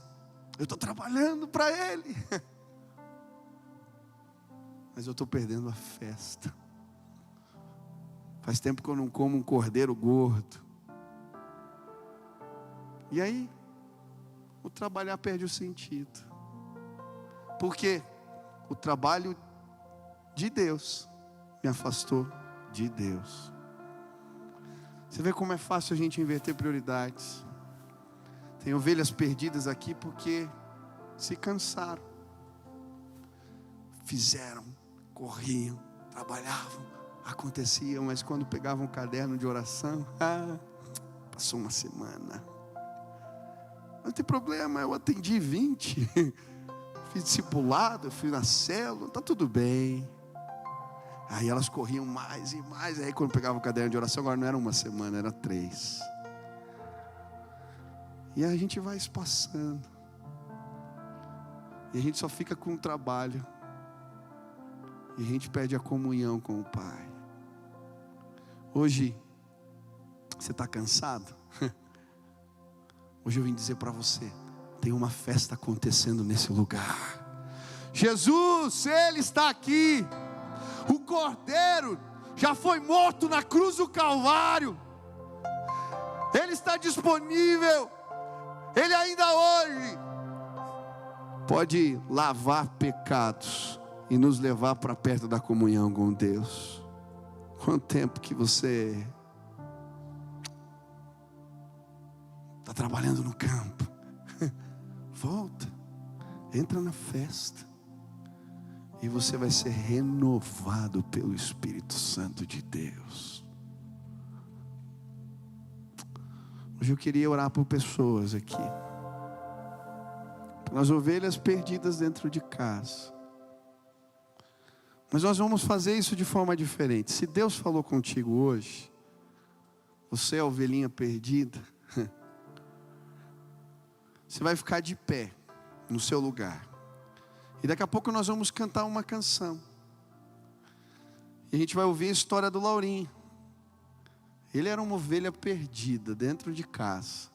eu estou trabalhando para Ele. Mas eu estou perdendo a festa. Faz tempo que eu não como um cordeiro gordo. E aí, o trabalhar perde o sentido. Porque o trabalho de Deus me afastou de Deus. Você vê como é fácil a gente inverter prioridades. Tem ovelhas perdidas aqui porque se cansaram. Fizeram, corriam, trabalhavam, acontecia, mas quando pegavam um caderno de oração, passou uma semana. Não tem problema, eu atendi 20, fiz discipulado, fui na célula, está tudo bem. Aí elas corriam mais e mais, aí quando pegavam o caderno de oração, agora não era uma semana, era 3. E aí a gente vai espaçando, e a gente só fica com o trabalho, e a gente perde a comunhão com o Pai. Hoje, você está cansado? Hoje eu vim dizer para você: tem uma festa acontecendo nesse lugar. Jesus, Ele está aqui. O Cordeiro já foi morto na cruz do Calvário. Ele está disponível. Ele ainda hoje pode lavar pecados e nos levar para perto da comunhão com Deus. Quanto tempo que você está trabalhando no campo? Volta, entra na festa, e você vai ser renovado pelo Espírito Santo de Deus. Hoje eu queria orar por pessoas aqui, pelas ovelhas perdidas dentro de casa. Mas nós vamos fazer isso de forma diferente. Se Deus falou contigo hoje, você é a ovelhinha perdida, você vai ficar de pé no seu lugar. E daqui a pouco nós vamos cantar uma canção. E a gente vai ouvir a história do Laurinho. Ele era uma ovelha perdida dentro de casa.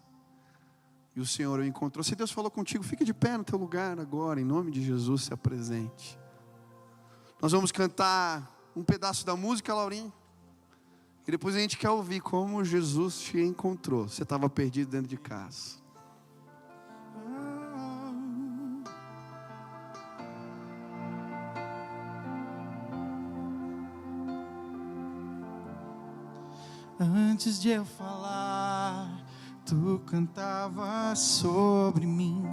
E o Senhor o encontrou. Se Deus falou contigo, fique de pé no teu lugar agora. Em nome de Jesus, se apresente. Nós vamos cantar um pedaço da música, Laurinho. E depois a gente quer ouvir como Jesus te encontrou. Você estava perdido dentro de casa. Antes de eu falar, tu cantava sobre mim.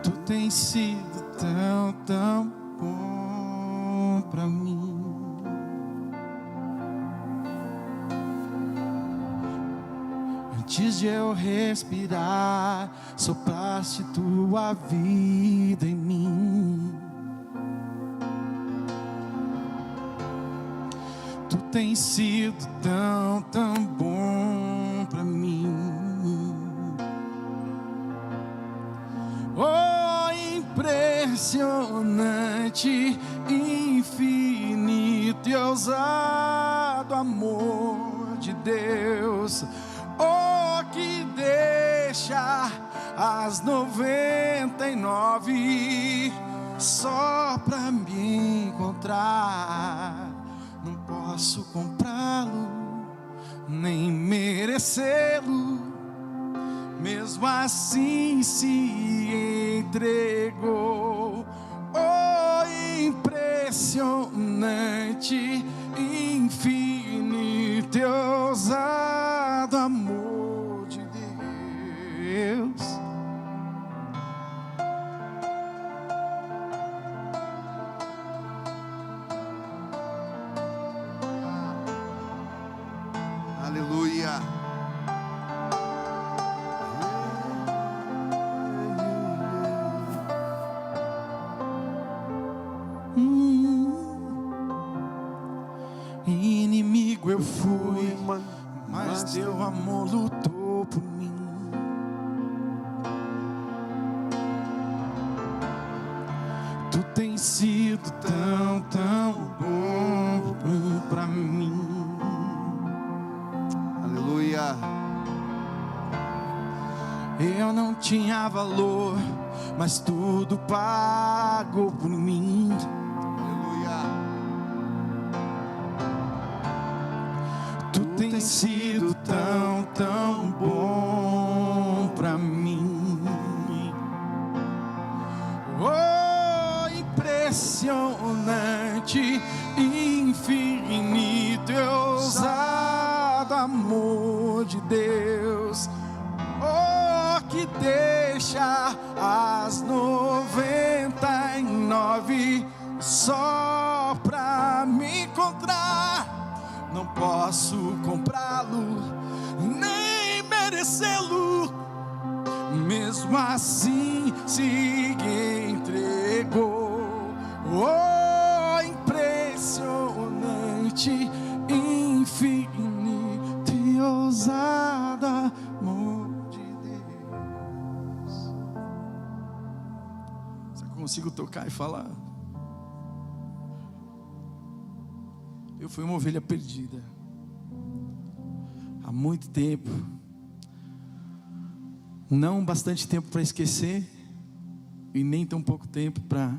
Tu tens sido tão, tão bom pra mim. Antes de eu respirar, sopraste tua vida em mim. Tu tens sido tão, tão bom pra mim. Oh, impressionante, infinito e ousado amor de Deus. Oh, que deixa as 99 só pra me encontrar. Não posso comprá-lo, nem merecê-lo. Mesmo assim se entregou. Oh, impressionante, infinito e ousado amor de Deus. Aleluia. Inimigo eu fui, mas teu amor lutou por mim. Tu tens sido tão, tão bom pra mim. Aleluia. Eu não tinha valor, mas tudo pagou por mim. Tu tens sido tão, tão bom pra mim. Oh, impressionante, infinito e ousado amor de Deus. Oh, que deixa as 99 só pra me encontrar. Não posso comprá-lo, nem merecê-lo. Mesmo assim se entregou. Oh, impressionante, infinito e ousado amor de Deus. Só consigo tocar e falar. Eu fui uma ovelha perdida há muito tempo, não bastante tempo para esquecer e nem tão pouco tempo para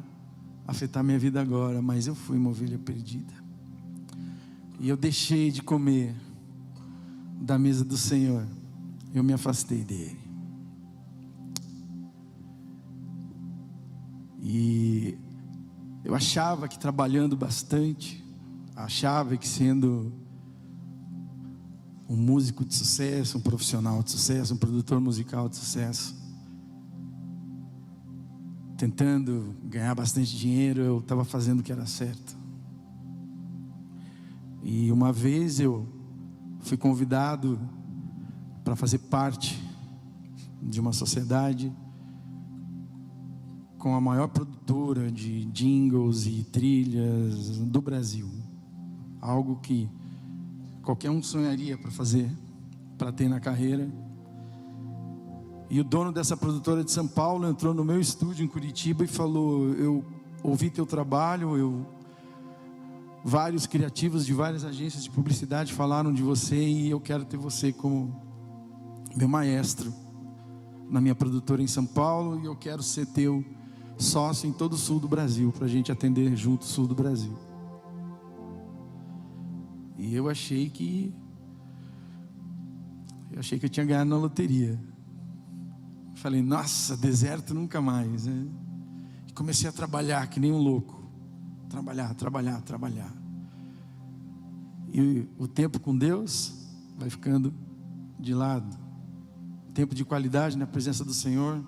afetar minha vida agora, mas eu fui uma ovelha perdida e eu deixei de comer da mesa do Senhor, eu me afastei dele e eu achava que trabalhando bastante, achava que sendo um músico de sucesso, um profissional de sucesso, um produtor musical de sucesso, tentando ganhar bastante dinheiro, eu estava fazendo o que era certo. E uma vez eu fui convidado para fazer parte de uma sociedade com a maior produtora de jingles e trilhas do Brasil. Algo que qualquer um sonharia para fazer, para ter na carreira. E o dono dessa produtora de São Paulo entrou no meu estúdio em Curitiba e falou: eu ouvi teu trabalho, vários criativos de várias agências de publicidade falaram de você e eu quero ter você como meu maestro na minha produtora em São Paulo, e eu quero ser teu sócio em todo o sul do Brasil, para a gente atender junto o sul do Brasil. E eu achei que eu tinha ganhado na loteria. Falei, nossa, deserto nunca mais, né? E comecei a trabalhar que nem um louco. Trabalhar. E o tempo com Deus vai ficando de lado. Tempo de qualidade na presença do Senhor,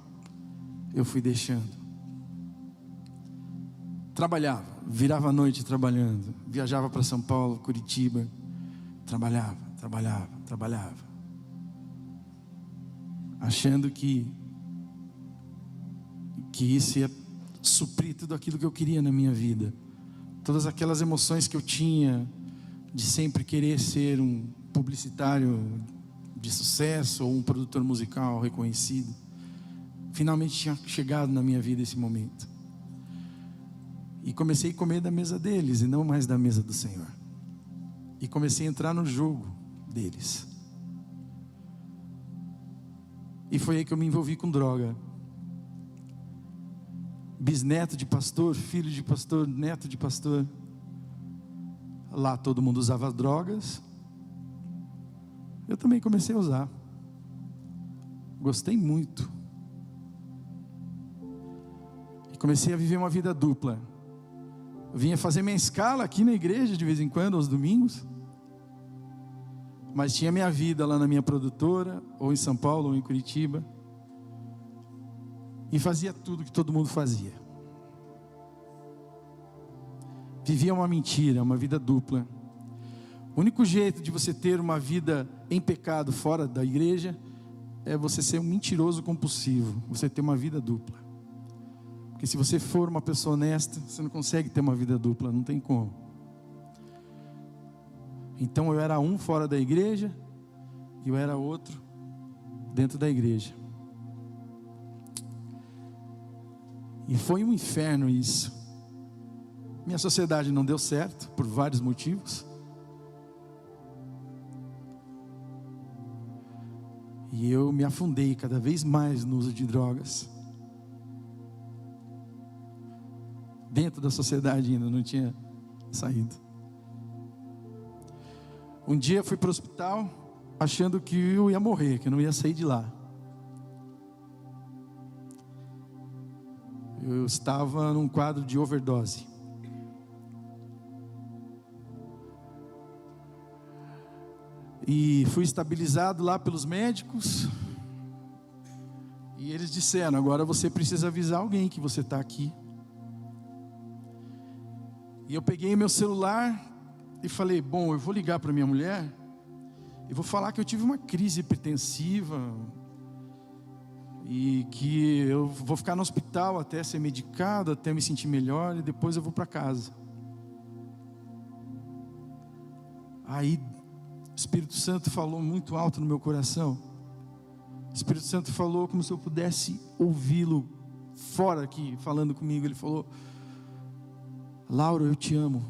eu fui deixando. Trabalhava, virava a noite trabalhando, viajava para São Paulo, Curitiba, trabalhava. achando que isso ia suprir tudo aquilo que eu queria na minha vida. Todas aquelas emoções que eu tinha de sempre querer ser um publicitário de sucesso ou um produtor musical reconhecido, finalmente tinha chegado na minha vida esse momento. E comecei a comer da mesa deles e não mais da mesa do Senhor. E comecei a entrar no jogo deles. E foi aí que eu me envolvi com droga. Bisneto de pastor, filho de pastor, neto de pastor. Lá todo mundo usava drogas. Eu também comecei a usar. Gostei muito. E comecei a viver uma vida dupla. Eu vinha fazer minha escala aqui na igreja de vez em quando, aos domingos. Mas tinha minha vida lá na minha produtora, ou em São Paulo, ou em Curitiba. E fazia tudo que todo mundo fazia. Vivia uma mentira, uma vida dupla. O único jeito de você ter uma vida em pecado fora da igreja é você ser um mentiroso compulsivo, você ter uma vida dupla. Porque se você for uma pessoa honesta, você não consegue ter uma vida dupla, não tem como. Então eu era um fora da igreja e eu era outro dentro da igreja. E foi um inferno isso. Minha sociedade não deu certo por vários motivos. E eu me afundei cada vez mais no uso de drogas. Dentro da sociedade ainda, não tinha saído. Um dia eu fui para o hospital achando que eu ia morrer, que eu não ia sair de lá. Eu estava num quadro de overdose. E fui estabilizado lá pelos médicos. E eles disseram: agora você precisa avisar alguém que você está aqui. E eu peguei meu celular e falei: bom, eu vou ligar para minha mulher e vou falar que eu tive uma crise hipertensiva e que eu vou ficar no hospital até ser medicado, até me sentir melhor, e depois eu vou para casa. Aí o Espírito Santo falou muito alto no meu coração. O Espírito Santo falou como se eu pudesse ouvi-lo fora aqui, falando comigo. Ele falou: Lauro, eu te amo.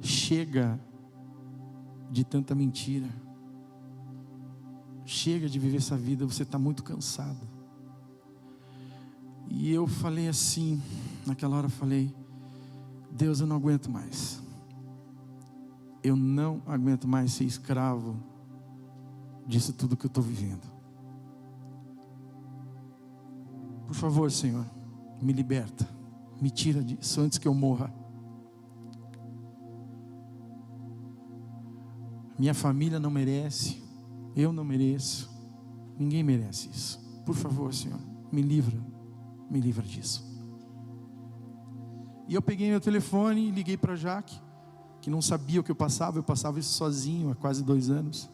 Chega de tanta mentira. Chega de viver essa vida, você está muito cansado. E eu falei assim, naquela hora eu falei: Deus, eu não aguento mais. Eu não aguento mais ser escravo disso tudo que eu estou vivendo. Por favor, Senhor, me liberta. Me tira disso antes que eu morra. Minha família não merece. Eu não mereço. Ninguém merece isso. Por favor, Senhor, me livra disso. E eu peguei meu telefone e liguei para Jaque, que não sabia o que eu passava isso sozinho há quase 2 anos.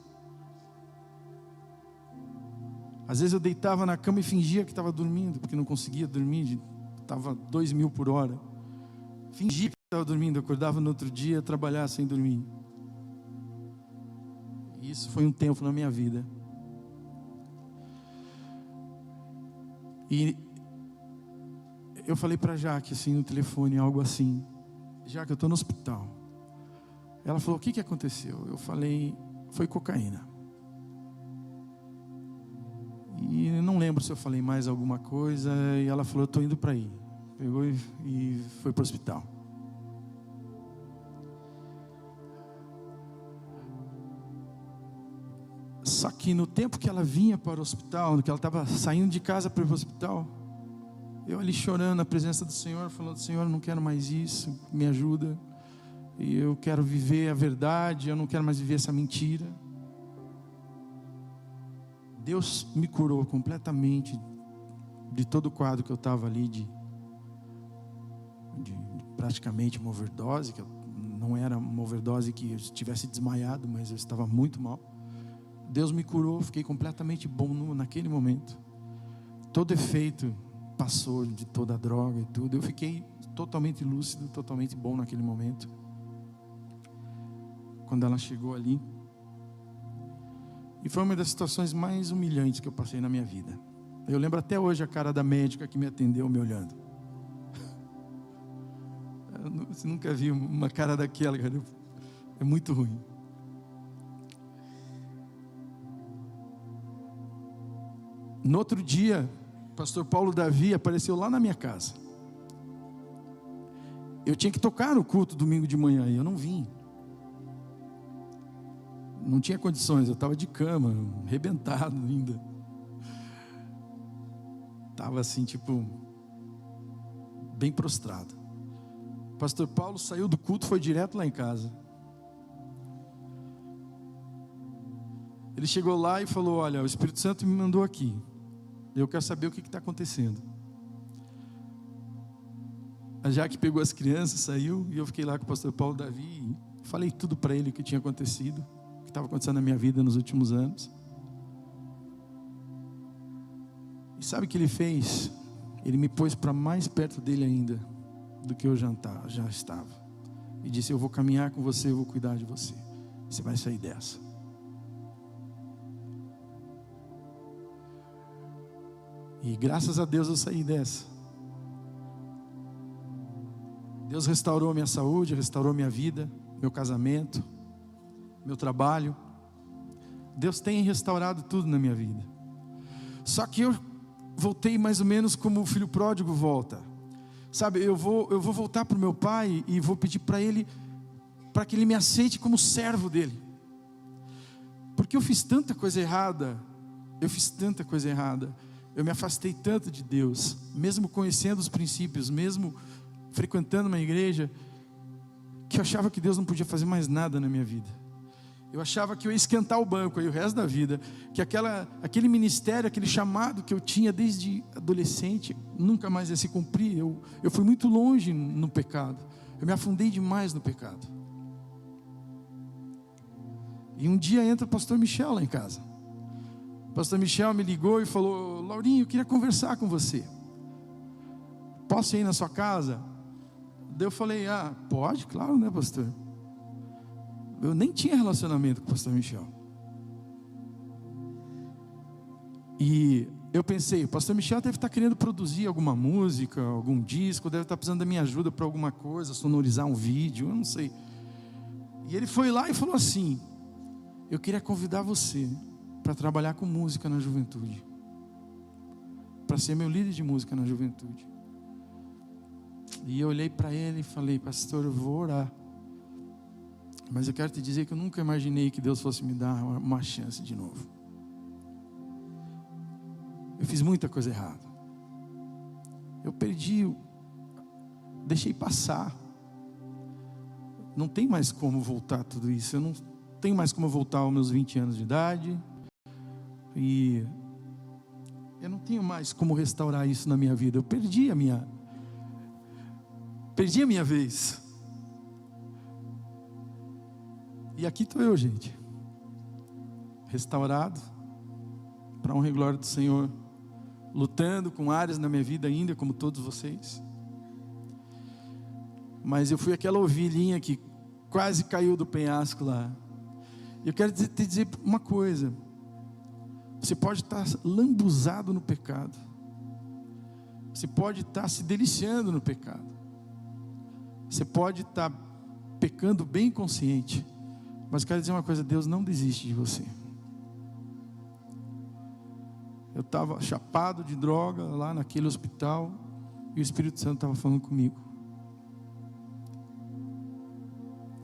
Às vezes eu deitava na cama e fingia que estava dormindo, porque não conseguia dormir, estava 2.000 por hora. Fingia que estava dormindo, acordava no outro dia, trabalhar sem dormir. E isso foi um tempo na minha vida. E eu falei para Jaque assim no telefone, algo assim: Jaque, eu estou no hospital. Ela falou: o que aconteceu? Eu falei: foi cocaína. E não lembro se eu falei mais alguma coisa. E ela falou: eu estou indo para aí. Pegou e foi para o hospital. Só que no tempo que ela vinha para o hospital, que ela estava saindo de casa para ir para o hospital, eu ali chorando na presença do Senhor, falando: Senhor, eu não quero mais isso, me ajuda. E eu quero viver a verdade, eu não quero mais viver essa mentira. Deus me curou completamente de todo o quadro que eu estava ali, de praticamente uma overdose, que não era uma overdose que eu estivesse desmaiado, mas eu estava muito mal. Deus me curou, fiquei completamente bom naquele momento. Todo efeito passou de toda a droga e tudo. Eu fiquei totalmente lúcido, totalmente bom naquele momento. Quando ela chegou ali, e foi uma das situações mais humilhantes que eu passei na minha vida. Eu lembro até hoje a cara da médica que me atendeu me olhando. Você nunca viu uma cara daquela, cara? É muito ruim. No outro dia, o pastor Paulo Davi apareceu lá na minha casa. Eu tinha que tocar no culto domingo de manhã e eu não vim. Não tinha condições, eu estava de cama, arrebentado ainda. Estava assim, tipo, bem prostrado. O pastor Paulo saiu do culto, foi direto lá em casa. Ele chegou lá e falou: olha, o Espírito Santo me mandou aqui. Eu quero saber o que está acontecendo. A Jaque pegou as crianças, saiu, e eu fiquei lá com o pastor Paulo Davi e falei tudo para ele o que tinha acontecido, o que estava acontecendo na minha vida nos últimos anos. E sabe o que ele fez? Ele me pôs para mais perto dele ainda do que eu já estava. E disse: eu vou caminhar com você, eu vou cuidar de você. Você vai sair dessa. E graças a Deus eu saí dessa. Deus restaurou a minha saúde, restaurou a minha vida, meu casamento, meu trabalho. Deus tem restaurado tudo na minha vida. Só que eu voltei mais ou menos como o filho pródigo volta. Sabe, eu vou voltar para o meu pai e vou pedir para ele, para que ele me aceite como servo dele. Porque eu fiz tanta coisa errada, eu me afastei tanto de Deus, mesmo conhecendo os princípios, mesmo frequentando uma igreja, que eu achava que Deus não podia fazer mais nada na minha vida. Eu achava que eu ia esquentar o banco aí o resto da vida, que aquele ministério, aquele chamado que eu tinha desde adolescente, nunca mais ia se cumprir. Eu fui muito longe no pecado, eu me afundei demais no pecado. E um dia entra o pastor Michel lá em casa. O pastor Michel me ligou e falou: Laurinho, eu queria conversar com você. Posso ir na sua casa? Daí eu falei: pode, claro, né, pastor? Eu nem tinha relacionamento com o pastor Michel. E eu pensei: o pastor Michel deve estar querendo produzir alguma música, algum disco, deve estar precisando da minha ajuda para alguma coisa, sonorizar um vídeo, eu não sei. E ele foi lá e falou assim: eu queria convidar você para trabalhar com música na juventude, para ser meu líder de música na juventude. E eu olhei para ele e falei: pastor, eu vou orar, mas eu quero te dizer que eu nunca imaginei que Deus fosse me dar uma chance de novo. Eu fiz muita coisa errada, eu perdi, deixei passar. Não tem mais como voltar tudo isso. Eu não tenho mais como voltar aos meus 20 anos de idade, e eu não tenho mais como restaurar isso na minha vida. Eu perdi a minha vez. E aqui estou eu, gente, restaurado, para a honra e glória do Senhor, lutando com áreas na minha vida ainda, como todos vocês. Mas eu fui aquela ovelhinha que quase caiu do penhasco lá. Eu quero te dizer uma coisa: você pode estar lambuzado no pecado, você pode estar se deliciando no pecado, você pode estar pecando bem consciente, mas quero dizer uma coisa: Deus não desiste de você. Eu estava chapado de droga lá naquele hospital, e o Espírito Santo estava falando comigo.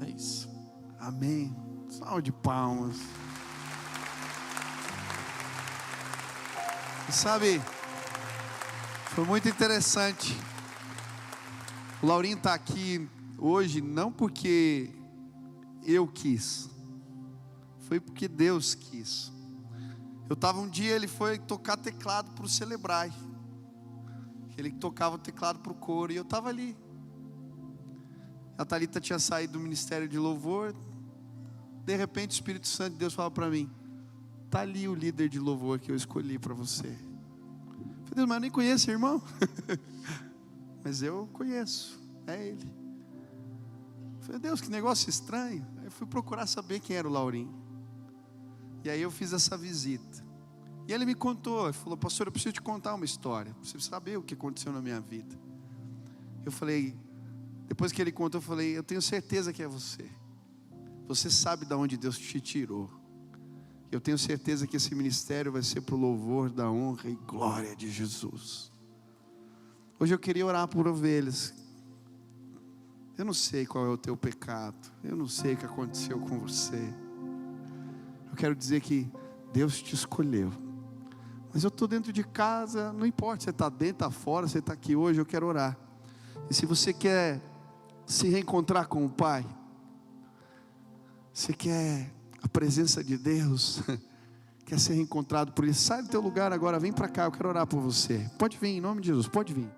É isso. Amém. Salve de palmas. E sabe, foi muito interessante. O Laurinho está aqui hoje não porque eu quis, foi porque Deus quis. Eu estava um dia, ele foi tocar teclado para o Celebrai, ele tocava o teclado para o coro, e eu estava ali. A Thalita tinha saído do ministério de louvor. De repente o Espírito Santo de Deus fala para mim: Está ali o líder de louvor que eu escolhi para você. Eu falei, Deus, mas eu nem conheço esse irmão. Mas eu conheço, é ele. Eu falei, Deus, que negócio estranho. Aí eu fui procurar saber quem era o Laurinho. E aí eu fiz essa visita. E ele me contou, ele falou, pastor, eu preciso te contar uma história. Preciso saber o que aconteceu na minha vida. Eu falei, depois que ele contou, eu falei, eu tenho certeza que é você. Você sabe de onde Deus te tirou. Eu tenho certeza que esse ministério vai ser para o louvor da honra e glória de Jesus. Hoje eu queria orar por ovelhas. Eu não sei qual é o teu pecado. Eu não sei o que aconteceu com você. Eu quero dizer que Deus te escolheu. Mas eu estou dentro de casa, não importa se você está dentro, está fora, se você está aqui hoje, eu quero orar. E se você quer se reencontrar com o Pai, você quer a presença de Deus, quer ser reencontrado por Ele, sai do teu lugar agora, vem para cá, eu quero orar por você. Pode vir, em nome de Jesus, pode vir.